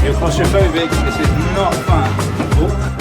You're claustrophobic, this is not fun. Oh.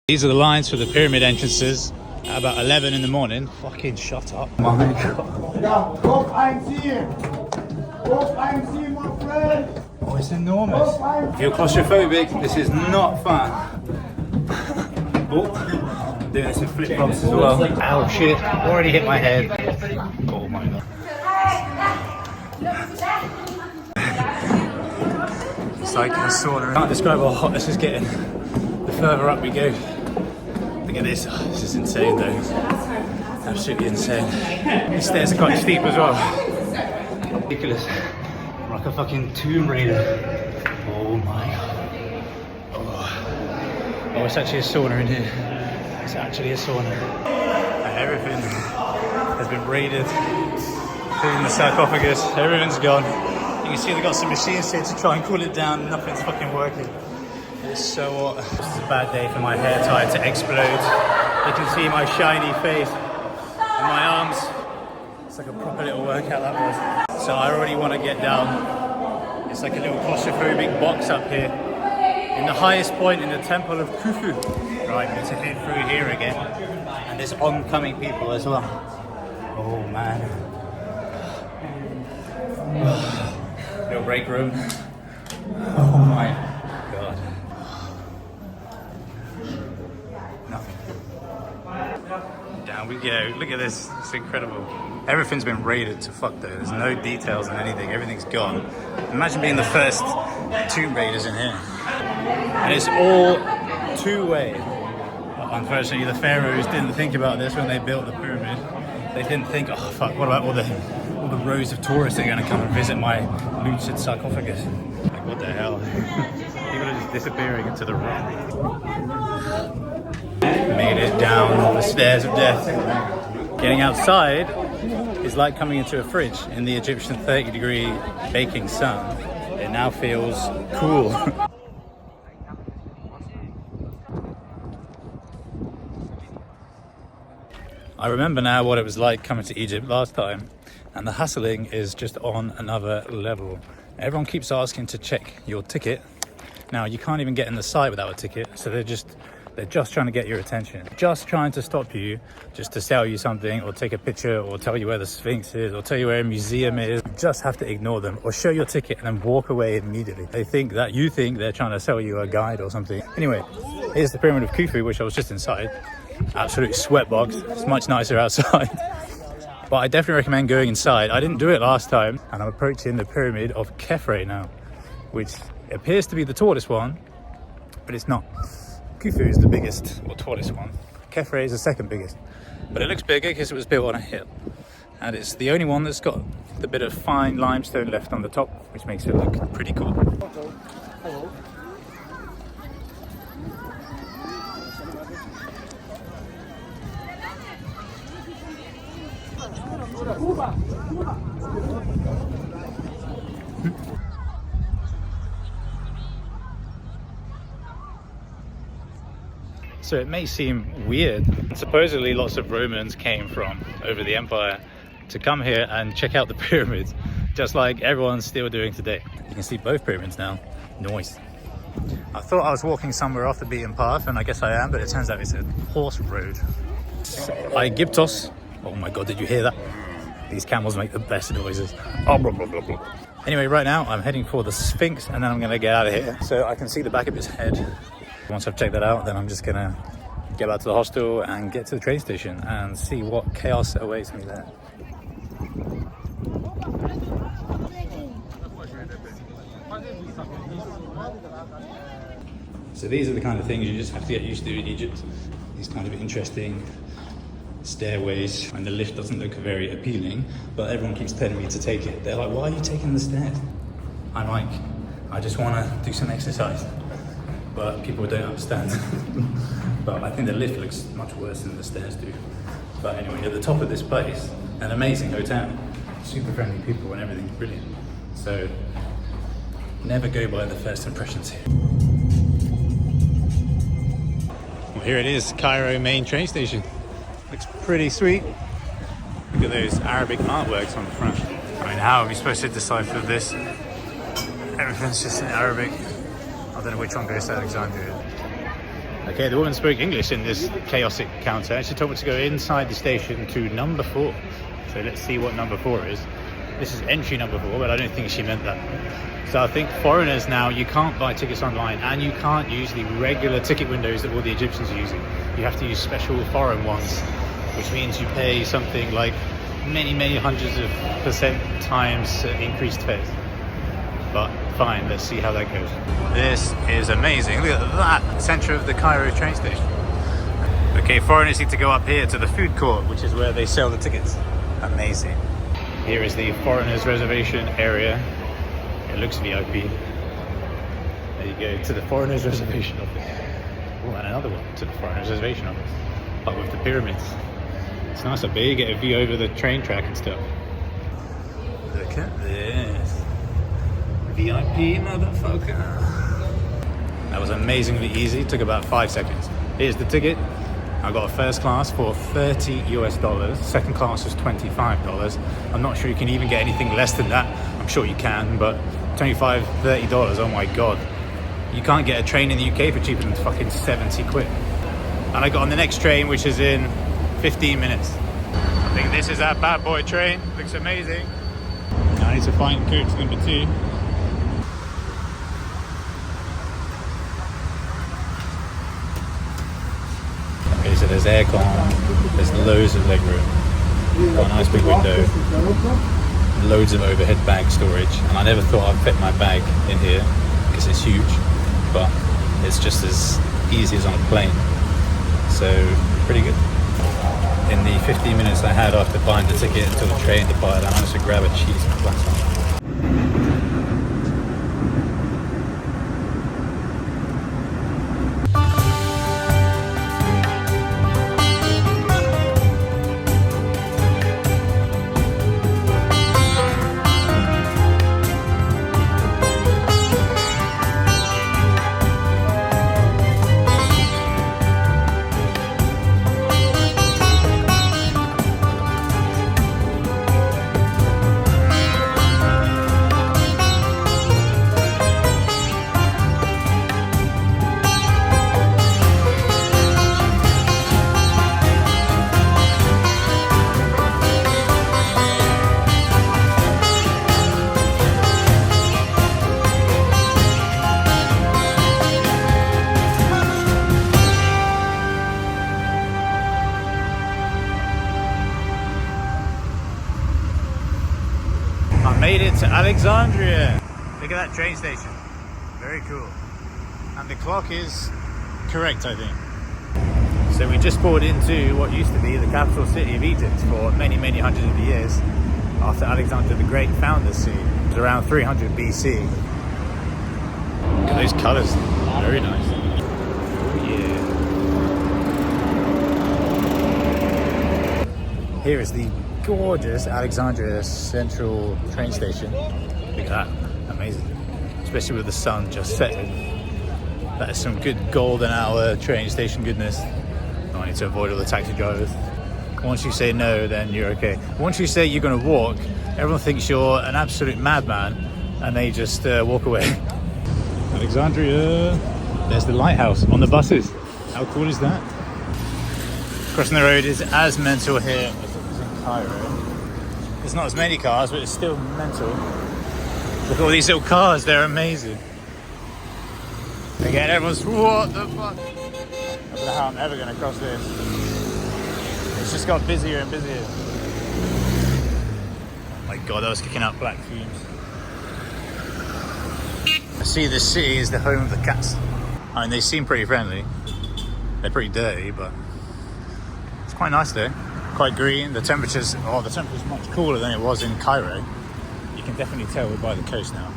These are the lines for the pyramid entrances at about 11 in the morning. Fucking shut up. My God. Oh, it's enormous. If you're claustrophobic, this is not fun. Oh, doing this in flip flops as well. Ow, shit. Already hit my head. Oh my God. It's like a sauna. I can't describe how hot this is getting. The further up we go. Look at this. Oh, this is insane though. Absolutely insane. These stairs are quite steep as well. Ridiculous. I'm like a fucking Tomb Raider. Oh my God. Oh, it's actually a sauna in here. It's actually a sauna. And everything has been raided. Including the sarcophagus. Everything's gone. You can see they've got some machines here to try and cool it down. Nothing's fucking working. It's so hot. This is a bad day for my hair tie to explode. You can see my shiny face and my arms. It's like a proper little workout that was. So I already want to get down. It's like a little claustrophobic box up here in the highest point in the temple of Kufu. Right, we need to head through here again. And there's oncoming people as well. Oh man. Little break room. Oh my God. Nothing. Down And look at this, it's incredible. Everything's been raided to fuck though. There's no details on anything, everything's gone. Imagine being the first tomb raiders in here. And it's all two-way. Unfortunately, the pharaohs didn't think about this when they built the pyramid. They didn't think, oh fuck, what about all the rows of tourists that are gonna come and visit my looted sarcophagus? Like, what the hell? People are just disappearing into the rock. Made it down the stairs of death. Getting outside is like coming into a fridge in the Egyptian 30-degree baking sun. It now feels cool. I remember now what it was like coming to Egypt last time, and the hustling is just on another level. Everyone keeps asking to check your ticket. Now you can't even get in the site without a ticket, so they're just trying to get your attention, just trying to stop you, just to sell you something or take a picture or tell you where the Sphinx is or tell you where a museum is. You just have to ignore them or show your ticket and then walk away immediately. They think that you think they're trying to sell you a guide or something. Anyway, here's the Pyramid of Kufu, which I was just inside. Absolute sweatbox. It's much nicer outside. But I definitely recommend going inside. I didn't do it last time, and I'm approaching the Pyramid of Khafre now, which appears to be the tallest one, but it's not. Kufu is the biggest or tallest one. Khafre is the second biggest, but it looks bigger because it was built on a hill, and it's the only one that's got the bit of fine limestone left on the top, which makes it look pretty cool. So it may seem weird. Supposedly lots of Romans came from over the empire to come here and check out the pyramids, just like everyone's still doing today. You can see both pyramids now. Nice. I thought I was walking somewhere off the beaten path, and I guess I am, but it turns out it's a horse road. Egyptus. Oh my god, did you hear that? These camels make the best noises. Oh, blah, blah, blah, blah. Anyway, right now I'm heading for the Sphinx, and then I'm gonna get out of here so I can see the back of its head. Once I've checked that out, then I'm just gonna get back to the hostel and get to the train station and see what chaos awaits me there. So these are the kind of things you just have to get used to in Egypt. These kind of interesting stairways, and the lift doesn't look very appealing, but everyone keeps telling me to take it. They're like, why are you taking the stairs? I'm like, I just want to do some exercise. But people don't understand. But I think the lift looks much worse than the stairs do. But anyway, at the top of this place, an amazing hotel, super friendly people and everything's brilliant. So never go by the first impressions here. Well, here it is, Cairo main train station. Looks pretty sweet. Look at those Arabic artworks on the front. I mean, how are we supposed to decipher this? Everything's just in Arabic. I don't know which one goes to Alexandria. Okay, the woman spoke English in this chaotic counter. She told me to go inside the station to number 4. So let's see what number 4 is. This is entry number 4, but I don't think she meant that. So I think foreigners now, you can't buy tickets online, and you can't use the regular ticket windows that all the Egyptians are using. You have to use special foreign ones, which means you pay something like many hundreds of percent times increased fares. But fine, let's see how that goes. This is amazing. Look at that, center of the Cairo train station. Okay, foreigners need to go up here to the food court, which is where they sell the tickets. Amazing. Here is the foreigners reservation area. It looks VIP. There you go, to the foreigners reservation office. Oh, and another one to the foreigners reservation office. But with the pyramids. It's nice up here, you get a view over the train track and stuff. Look at this. VIP, motherfucker. That was amazingly easy. Took about 5 seconds. Here's the ticket. I got a first class for $30 US. Second class was $25. I'm not sure you can even get anything less than that. I'm sure you can, but $25, $30, oh my god. You can't get a train in the UK for cheaper than fucking 70 quid. And I got on the next train, which is in 15 minutes. I think this is that bad boy train. Looks amazing. Now I need to find coach number 2. Okay, so there's aircon. There's loads of leg room. Got a nice big window. Loads of overhead bag storage. And I never thought I'd fit my bag in here because it's huge, but it's just as easy as on a plane. So pretty good. In the 15 minutes I had after buying the ticket until the train departed, I managed to grab a cheese platter. Made it to Alexandria. Look at that train station. Very cool. And the clock is correct, I think. So we just poured into what used to be the capital city of Egypt for many, many hundreds of years after Alexander the Great found the city. It was around 300 BC. Look at those colours. Very nice. Oh yeah. Here is the gorgeous Alexandria Central train station. Look at that, amazing. Especially with the sun just setting. That is some good golden hour train station goodness. Oh, I need to avoid all the taxi drivers. Once you say no, then you're okay. Once you say you're going to walk, everyone thinks you're an absolute madman and they just walk away. Alexandria. There's the lighthouse on the buses. How cool is that? Crossing the road is as mental here as Cairo. There's not as many cars, but it's still mental. Look at all these little cars, they're amazing. Again, everyone's, what the fuck? I don't know how I'm ever going to cross this. It's just got busier and busier. Oh my god, I was kicking out black fumes. I see this city is the home of the cats. I mean, they seem pretty friendly. They're pretty dirty, but it's quite nice there. Quite green. The temperature's much cooler than it was in Cairo. You can definitely tell we're by the coast now.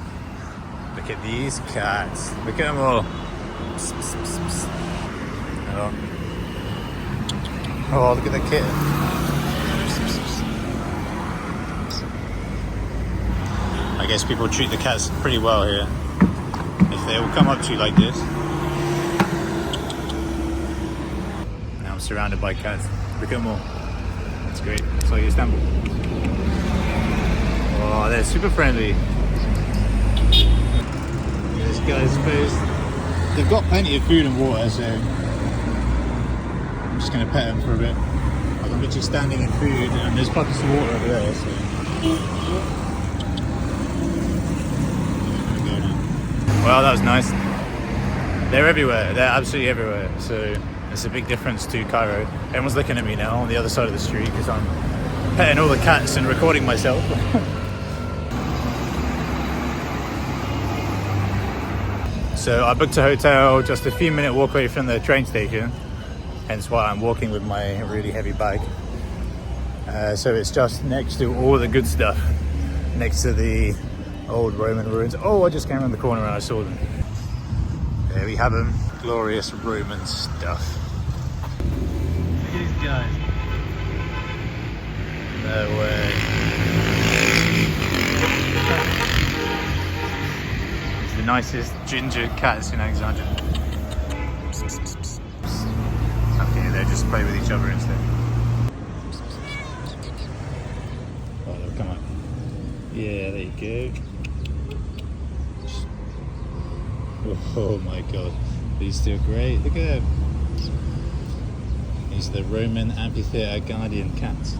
Look at these cats. Look at them all. Psst, psst, psst, psst. Oh, look at the kitten. Psst, psst, psst. I guess people treat the cats pretty well here. If they all come up to you like this. Now I'm surrounded by cats. Look at them all. That's great. That's like Istanbul. Oh, they're super friendly. This guy's face. They've got plenty of food and water, so I'm just going to pet them for a bit. I'm literally standing in food, and there's buckets of water over there. So. Well, that was nice. They're everywhere. They're absolutely everywhere. So. It's a big difference to Cairo. Everyone's looking at me now on the other side of the street because I'm petting all the cats and recording myself. So I booked a hotel just a few minute walk away from the train station, hence why I'm walking with my really heavy bag. So it's just next to all the good stuff, next to the old Roman ruins. Oh, I just came around the corner and I saw them. There we have them, glorious Roman stuff. Look at these guys. No way. It's the nicest ginger cats in Alexandria. Okay, they just play with each other instead. Oh, they'll come up. Yeah, there you go. Oh my god, these two are great. Look at them. These are the Roman amphitheater guardian cats.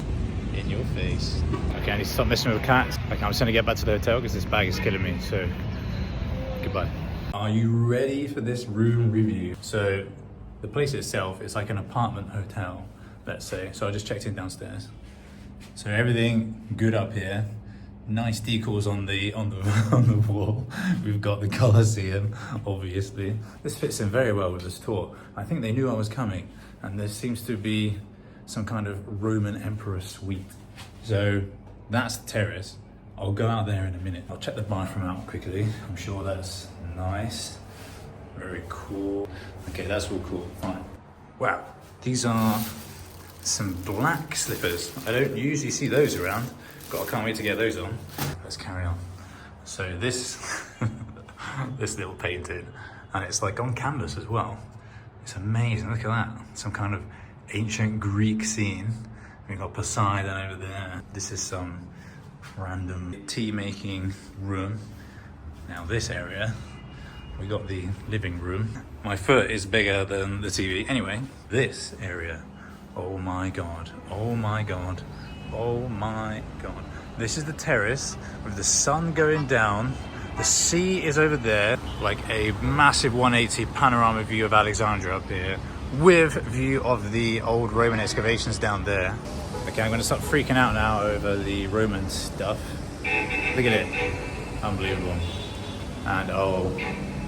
In your face. Okay, I need to stop messing with cats. Okay, I'm just gonna get back to the hotel because this bag is killing me, so goodbye. Are you ready for this room review? So the place itself is like an apartment hotel let's say. So I just checked in downstairs. So everything good up here. Nice decals on the on the wall. We've got the Colosseum, obviously. This fits in very well with this tour. I think they knew I was coming, and there seems to be some kind of Roman emperor suite. So that's the terrace. I'll go out there in a minute. I'll check the bathroom out quickly. I'm sure that's nice. Very cool. Okay, that's all cool. Fine. Wow, these are some black slippers. I don't usually see those around. I can't wait to get those on. Let's carry on. So this, this little painting, and it's like on canvas as well. It's amazing, look at that. Some kind of ancient Greek scene. We've got Poseidon over there. This is some random tea making room. Now this area, we got the living room. My foot is bigger than the TV. Anyway, this area, oh my God, oh my God. Oh my God. This is the terrace with the sun going down. The sea is over there, like a massive 180 panorama view of Alexandria up here, with view of the old Roman excavations down there. Okay, I'm gonna start freaking out now over the Roman stuff. Look at it, unbelievable. And I'll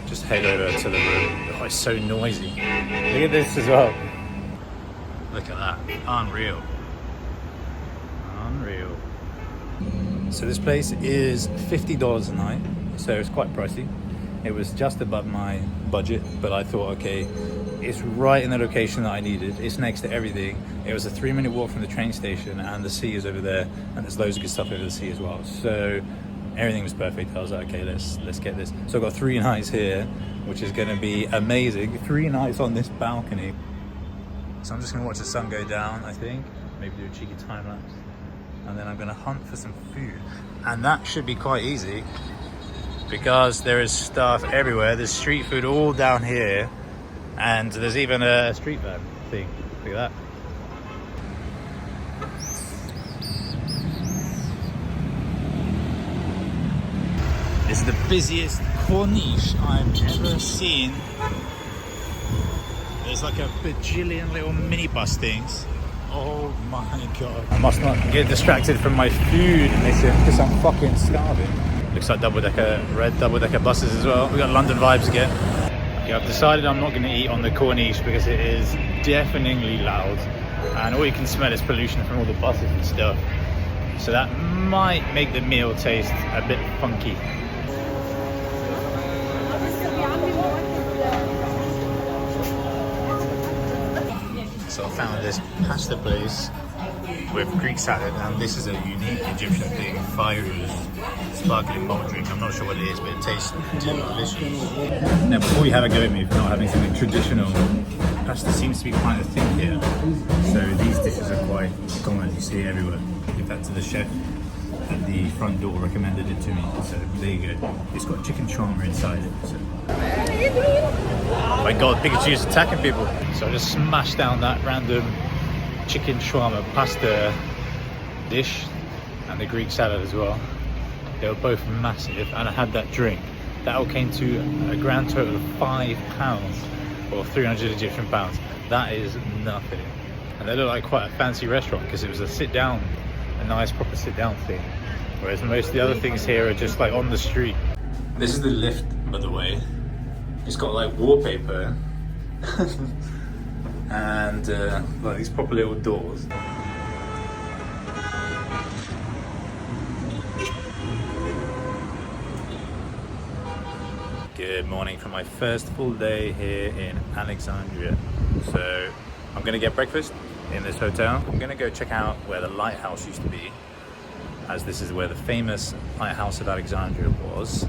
just head over to the room. Oh, it's so noisy. Look at this as well. Look at that, unreal. Unreal. So this place is $50 a night, so it's quite pricey. It was just above my budget, but I thought, okay, it's right in the location that I needed. It's next to everything. It was a 3-minute walk from the train station, and the sea is over there, and there's loads of good stuff over the sea as well. So everything was perfect. I was like, okay, let's get this. So I've got 3 nights here, which is going to be amazing. 3 nights on this balcony. So I'm just going to watch the sun go down, I think. Maybe do a cheeky time lapse. And then I'm gonna hunt for some food. And that should be quite easy because there is stuff everywhere. There's street food all down here, and there's even a street van thing. Look at that. This is the busiest corniche I've ever seen. There's like a bajillion little minibus things. Oh my God. I must not get distracted from my food mission because I'm fucking starving. Looks like red double-decker buses as well. We got London vibes again. Okay, I've decided I'm not going to eat on the corniche because it is deafeningly loud, and all you can smell is pollution from all the buses and stuff. So that might make the meal taste a bit funky. So I found this pasta place with Greek salad, and this is a unique Egyptian thing, Fairouz sparkling malt drink. I'm not sure what it is, but it tastes delicious. Now before you have a go at me for not having something traditional, pasta seems to be quite a thing here. So these dishes are quite common, you see it everywhere. In fact, the chef at the front door recommended it to me, so there you go. It's got chicken shawarma inside it. So. Oh my God, Pikachu's attacking people. So I just smashed down that random chicken shawarma pasta dish and the Greek salad as well. They were both massive, and I had that drink. That all came to a grand total of £5 or 300 Egyptian pounds. That is nothing. And they look like quite a fancy restaurant because it was a sit down, a nice proper sit down thing. Whereas most of the other things here are just like on the street. This is the lift, by the way. It's got like wallpaper and like these proper little doors. Good morning from my first full day here in Alexandria. So I'm gonna get breakfast in this hotel. I'm gonna go check out where the lighthouse used to be, as this is where the famous Lighthouse of Alexandria was.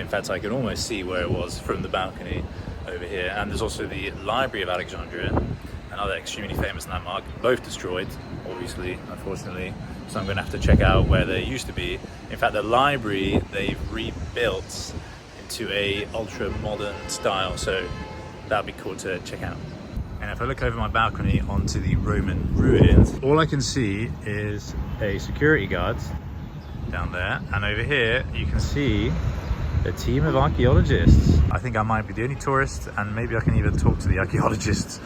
In fact, I can almost see where it was from the balcony over here. And there's also the Library of Alexandria, another extremely famous landmark, both destroyed, obviously, unfortunately. So I'm gonna have to check out where they used to be. In fact, the library, they've rebuilt into a ultra modern style, so that'd be cool to check out. And if I look over my balcony onto the Roman ruins, all I can see is a security guard down there, and over here you can see a team of archaeologists. I think I might be the only tourist, and maybe I can even talk to the archaeologists.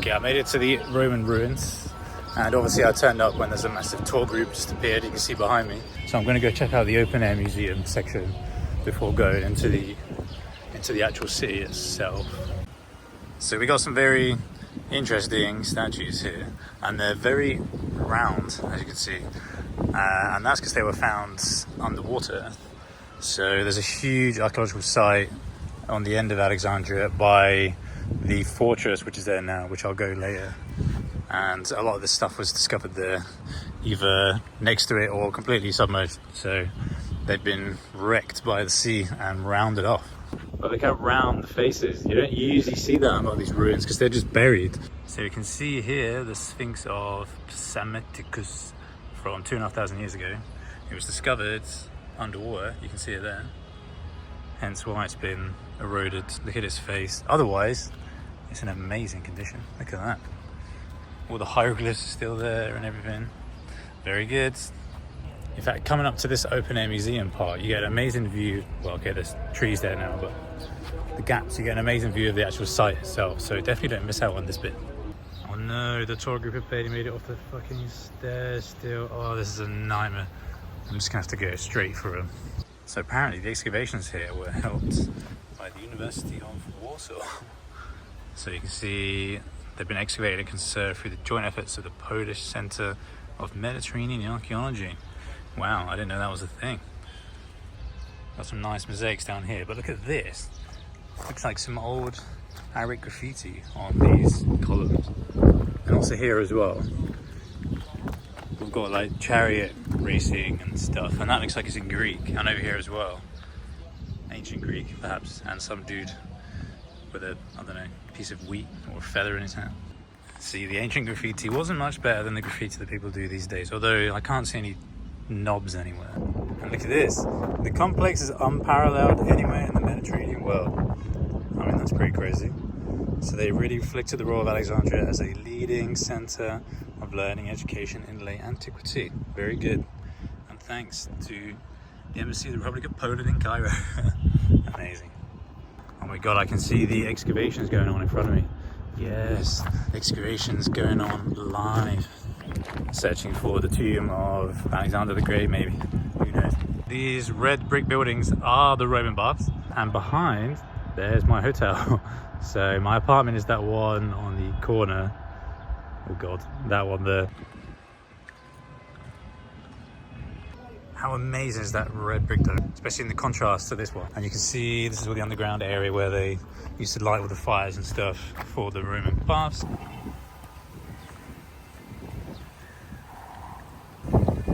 Yeah, I made it to the Roman ruins, and obviously I turned up when there's a massive tour group just appeared, you can see behind me. So I'm going to go check out the open air museum section before going into the actual city itself. So we got some very interesting statues here, and they're very round, as you can see, and that's because they were found underwater. So there's a huge archaeological site on the end of Alexandria by the fortress, which is there now, which I'll go later. And a lot of this stuff was discovered there, either next to it or completely submerged. So they've been wrecked by the sea and rounded off. But look how round the face is. You don't usually see that on a lot of these ruins because they're just buried. So you can see here the Sphinx of Psammetichus from 2,500 years ago. It was discovered underwater, you can see it there. Hence why it's been eroded. Look at its face. Otherwise, it's in amazing condition. Look at that. All the hieroglyphs are still there and everything. Very good. In fact, coming up to this open air museum part, you get an amazing view. Well, okay, there's trees there now, but the gaps, you get an amazing view of the actual site itself. So definitely don't miss out on this bit. Oh no, the tour group have barely made it off the fucking stairs still. Oh, this is a nightmare. I'm just gonna have to go straight for them. So apparently the excavations here were helped by the University of Warsaw. So you can see they've been excavated and conserved through the joint efforts of the Polish Center of Mediterranean Archaeology. Wow, I didn't know that was a thing. Got some nice mosaics down here, but look at this. Looks like some old Arabic graffiti on these columns. And also here as well, we've got like chariot racing and stuff, and that looks like it's in Greek. And over here as well, ancient Greek perhaps, and some dude with a, I don't know, piece of wheat or a feather in his hat. See, the ancient graffiti wasn't much better than the graffiti that people do these days, although I can't see any knobs anywhere. And look at this, the complex is unparalleled anywhere in the Mediterranean world. I mean, that's pretty crazy. So they really reflected the role of Alexandria as a leading center of learning education in late antiquity. Very good. And thanks to the Embassy of the Republic of Poland in Cairo. Amazing. Oh my god, I can see the excavations going on in front of me. Yes, excavations going on live. Searching for the tomb of Alexander the Great, maybe. Who knows? These red brick buildings are the Roman baths, and behind there's my hotel. So my apartment is that one on the corner. Oh god, that one there. How amazing is that red brick though, especially in the contrast to this one. And you can see this is all the underground area where they used to light all the fires and stuff for the Roman baths.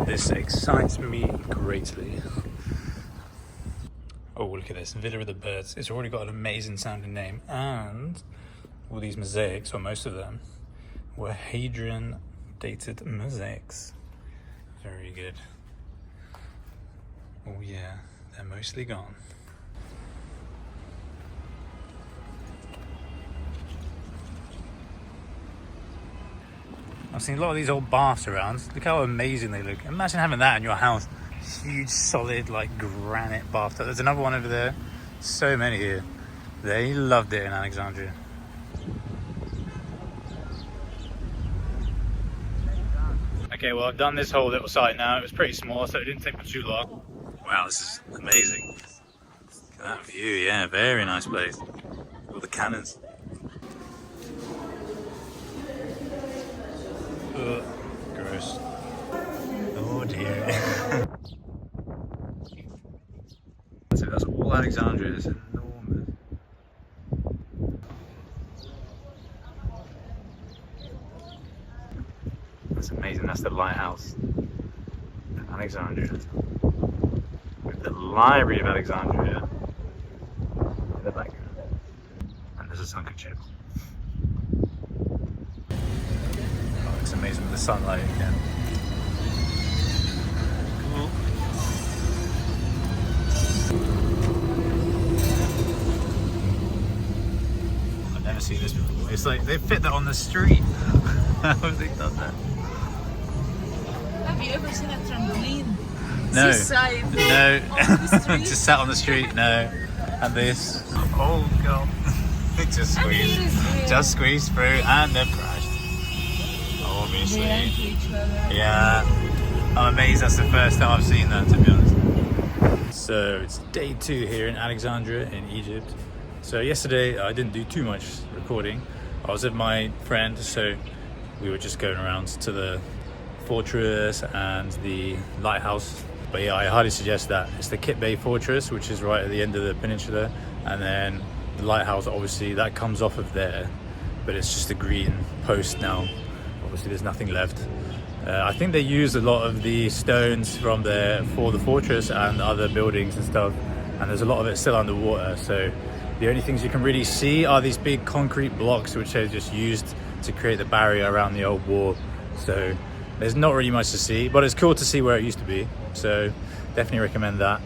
This excites me greatly. Oh, look at this, Villa of the Birds. It's already got an amazing sounding name, and all these mosaics, or most of them, were Hadrian dated mosaics. Very good. Oh yeah, they're mostly gone. I've seen a lot of these old baths around. Look how amazing they look. Imagine having that in your house. Huge, solid, like granite bathtub. There's another one over there. So many here. They loved it in Alexandria. Okay, well, I've done this whole little site now. It was pretty small, so it didn't take me too long. Wow, this is amazing. Look at that view, yeah, very nice place. All the cannons. Ugh, gross. Oh dear. That's all Alexandria is. Enormous. That's amazing. That's the Lighthouse of Alexandria. With the Library of Alexandria in the background. And there's a sunken ship. Oh, it's amazing with the sunlight again. Cool. I've never seen this before. It's like they fit that on the street. How have they done that? Have you ever seen a trampoline? No. Seaside. No. On the street? Just sat on the street. No. And this. Oh god. just squeezed through, and they've crashed. Obviously. They to each other. Yeah, I'm amazed that's the first time I've seen that, to be honest. So it's day 2 here in Alexandria in Egypt. So yesterday I didn't do too much recording. I was with my friend, so we were just going around to the fortress and the lighthouse. But yeah, I highly suggest that. It's the Kit Bay Fortress, which is right at the end of the peninsula, and then the lighthouse, obviously that comes off of there, but it's just a green post now. Obviously there's nothing left. I think they used a lot of the stones from there for the fortress and other buildings and stuff, and there's a lot of it still underwater, so the only things you can really see are these big concrete blocks which they just used to create the barrier around the old wall. So there's not really much to see, but it's cool to see where it used to be, so definitely recommend that.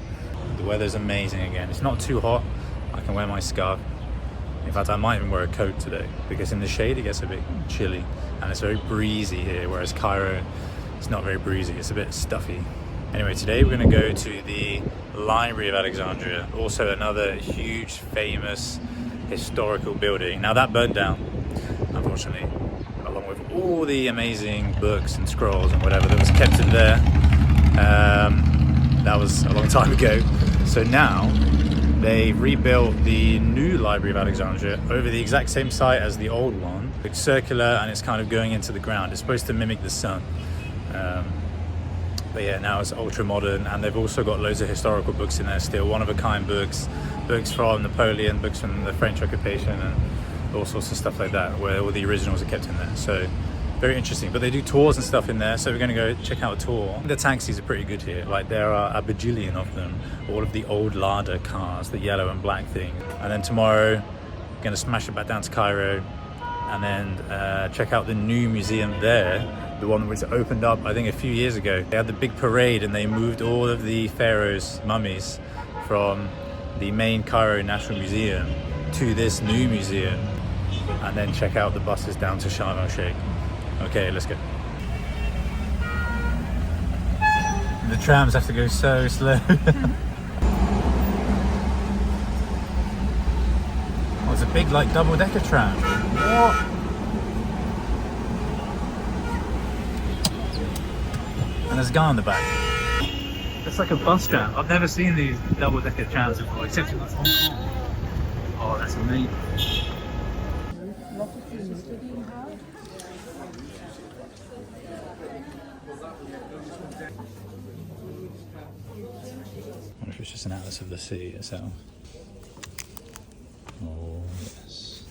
The weather's amazing again. It's not too hot. I can wear my scarf. In fact, I might even wear a coat today because in the shade it gets a bit chilly, and it's very breezy here, whereas Cairo, it's not very breezy, it's a bit stuffy. Anyway, today we're going to go to the Library of Alexandria, also another huge, famous, historical building. Now that burned down, unfortunately, along with all the amazing books and scrolls and whatever that was kept in there. That was a long time ago. So now they rebuilt the new Library of Alexandria over the exact same site as the old one. It's circular and it's kind of going into the ground. It's supposed to mimic the sun. But yeah, now it's ultra modern, and they've also got loads of historical books in there still, one-of-a-kind books from Napoleon, books from the French occupation, and all sorts of stuff like that, where all the originals are kept in there. So very interesting. But they do tours and stuff in there, so we're going to go check out a tour. The taxis are pretty good here. Like, there are a bajillion of them, all of the old Lada cars, the yellow and black thing. And then tomorrow, we're going to smash it back down to Cairo, and then check out the new museum there, the one which opened up I think a few years ago. They had the big parade and they moved all of the pharaohs' mummies from the main Cairo National Museum to this new museum, and then check out the buses down to Sharm el-Sheikh. Okay, let's go. The trams have to go so slow. Oh, it's a big like double-decker tram. What? And there's a guy on the back. It's like a bus tram. I've never seen these double-decker trams before, except in Hong Kong. Oh, that's amazing. I wonder if it's just an atlas of the sea itself. Oh, yes.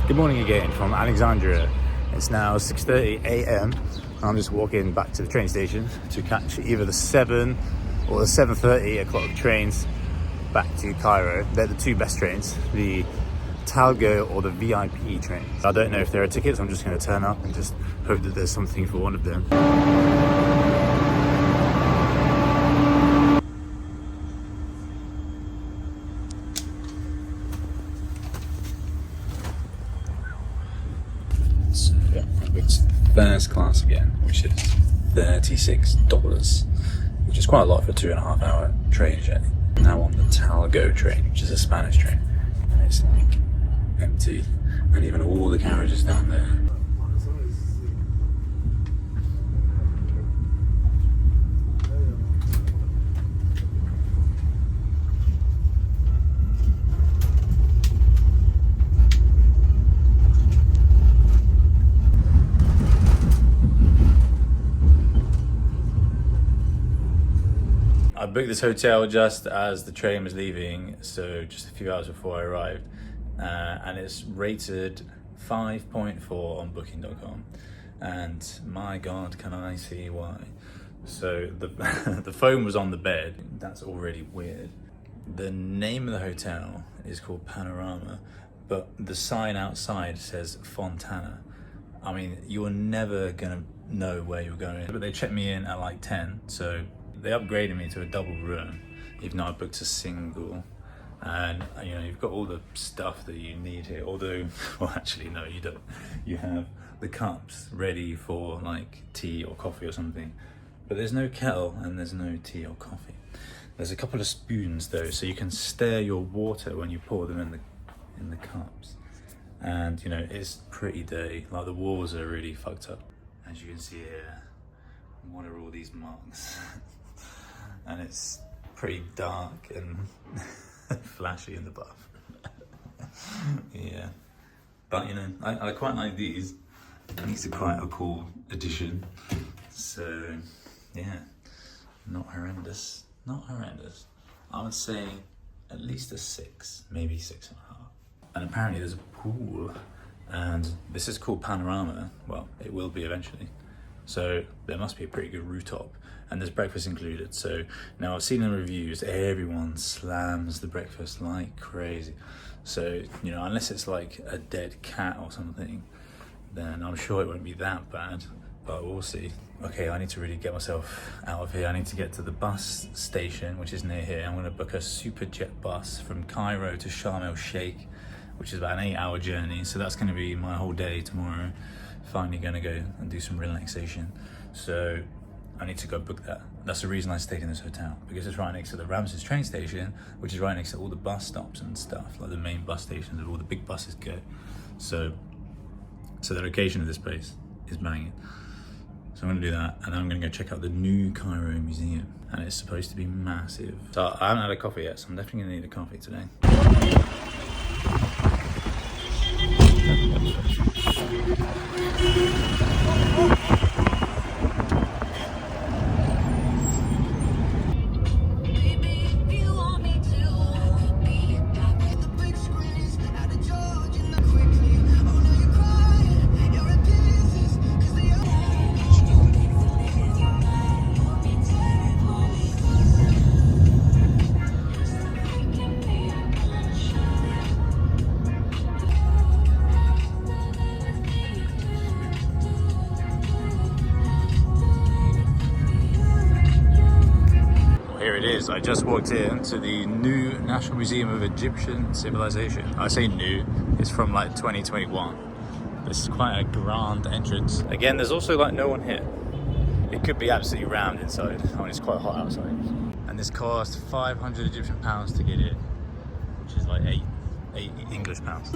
Good morning again from Alexandria. It's now 6:30 a.m. I'm just walking back to the train station to catch either the 7 or the 7:30 o'clock trains back to Cairo. They're the two best trains, the Talgo or the VIP train. I don't know if there are tickets. I'm just going to turn up and just hope that there's something for one of them. So yeah, I booked first class again, which is $36, which is quite a lot for a 2.5 hour train journey. Now on the Talgo train, which is a Spanish train, and it's like empty, and even all the carriages down there. I booked this hotel just as the train was leaving, so just a few hours before I arrived, and it's rated 5.4 on booking.com, and my god, can I see why. So the the phone was on the bed. That's already weird. The name of the hotel is called Panorama, but the sign outside says Fontana. I mean, you're never gonna know where you're going. But they checked me in at like 10, so they upgraded me to a double room, even though I booked a single. And you know, you've got all the stuff that you need here, although, well actually no, you don't. You have the cups ready for like tea or coffee or something, but there's no kettle and there's no tea or coffee. There's a couple of spoons though, so you can stir your water when you pour them in the cups. And you know, it's pretty dirty, like the walls are really fucked up. As you can see here, what are all these marks? And it's pretty dark and flashy in the bath. Yeah, but you know, I quite like these. These are quite a cool addition. So yeah, not horrendous. Not horrendous. I would say at least a 6, maybe 6.5. And apparently there's a pool, and this is called Panorama. Well, it will be eventually. So there must be a pretty good rooftop, and there's breakfast included. So now I've seen in the reviews, everyone slams the breakfast like crazy. So, you know, unless it's like a dead cat or something, then I'm sure it won't be that bad, but we'll see. Okay, I need to really get myself out of here. I need to get to the bus station, which is near here. I'm gonna book a super jet bus from Cairo to Sharm el Sheikh, which is about an 8-hour journey. So that's gonna be my whole day tomorrow. Finally gonna go and do some relaxation. So I need to go book that. That's the reason I stayed in this hotel, because it's right next to the Ramses train station, which is right next to all the bus stops and stuff, like the main bus stations where all the big buses go. So the location of this place is banging. So I'm gonna do that, and then I'm gonna go check out the new Cairo Museum, and it's supposed to be massive. So I haven't had a coffee yet, so I'm definitely gonna need a coffee today. I just walked into the new National Museum of Egyptian Civilization. I say new, it's from like 2021. This is quite a grand entrance. Again, there's also like no one here. It could be absolutely rammed inside. I mean, it's quite hot outside. And this cost 500 Egyptian pounds to get in, which is like 8 English pounds.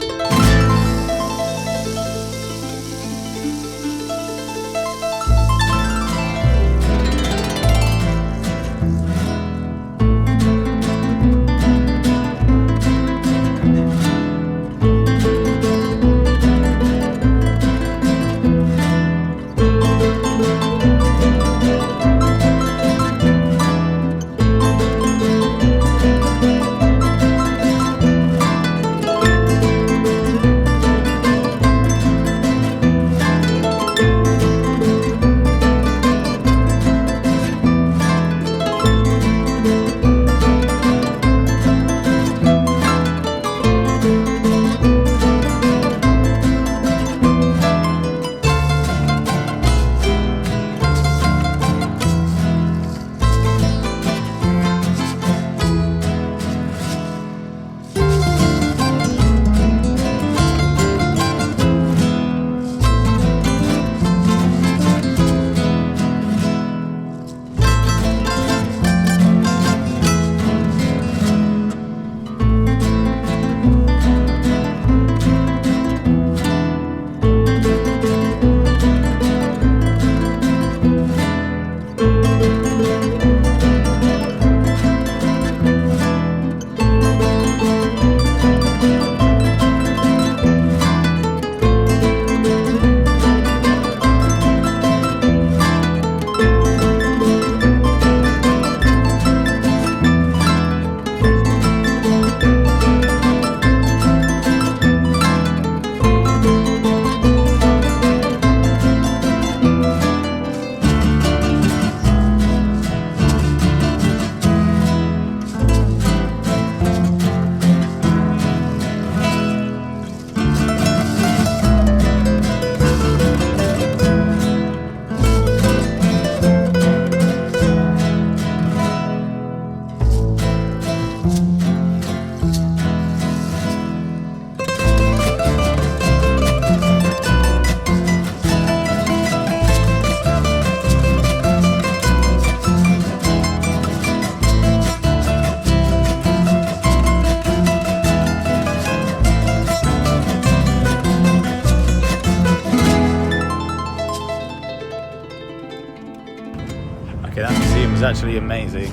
actually amazing,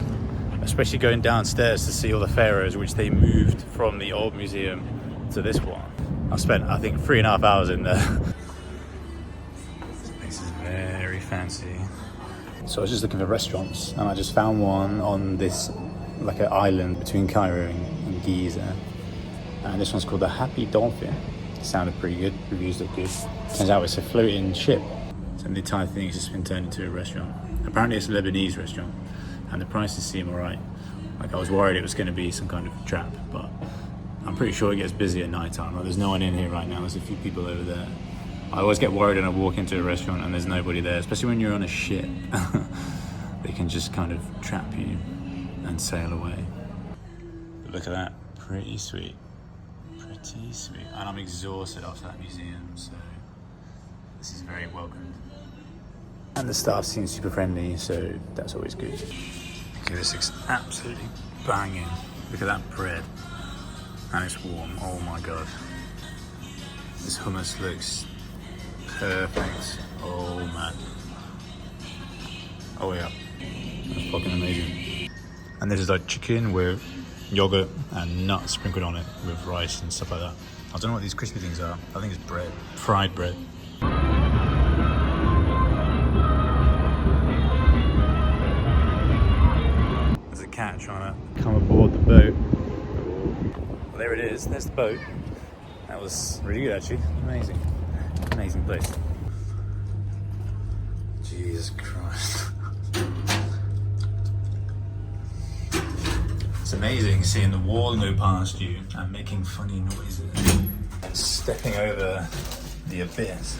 especially going downstairs to see all the pharaohs which they moved from the old museum to this one. I spent, I think, 3.5 hours in there. This is very fancy. So I was just looking for restaurants and I just found one on this, like an island between Cairo and Giza. And this one's called the Happy Dolphin. It sounded pretty good, reviews look good. Turns out it's a floating ship. So the entire thing has just been turned into a restaurant. Apparently it's a Lebanese restaurant and the prices seem alright. Like I was worried it was going to be some kind of trap, but I'm pretty sure it gets busy at night time. Like, there's no one in here right now, there's a few people over there. I always get worried when I walk into a restaurant and there's nobody there, especially when you're on a ship. They can just kind of trap you and sail away. But look at that, pretty sweet. Pretty sweet. And I'm exhausted after that museum, so this is very welcomed. And the staff seems super friendly, so that's always good. Okay, this looks absolutely banging. Look at that bread. And it's warm, oh my god. This hummus looks perfect. Oh man. Oh yeah, that's fucking amazing. And this is like chicken with yogurt and nuts sprinkled on it with rice and stuff like that. I don't know what these crispy things are. I think it's bread, fried bread. There's a cat trying to come aboard the boat. Well, there it is, there's the boat. That was really good actually, amazing. Amazing place. Jesus Christ. It's amazing seeing the wall go past you and making funny noises. Stepping over the abyss.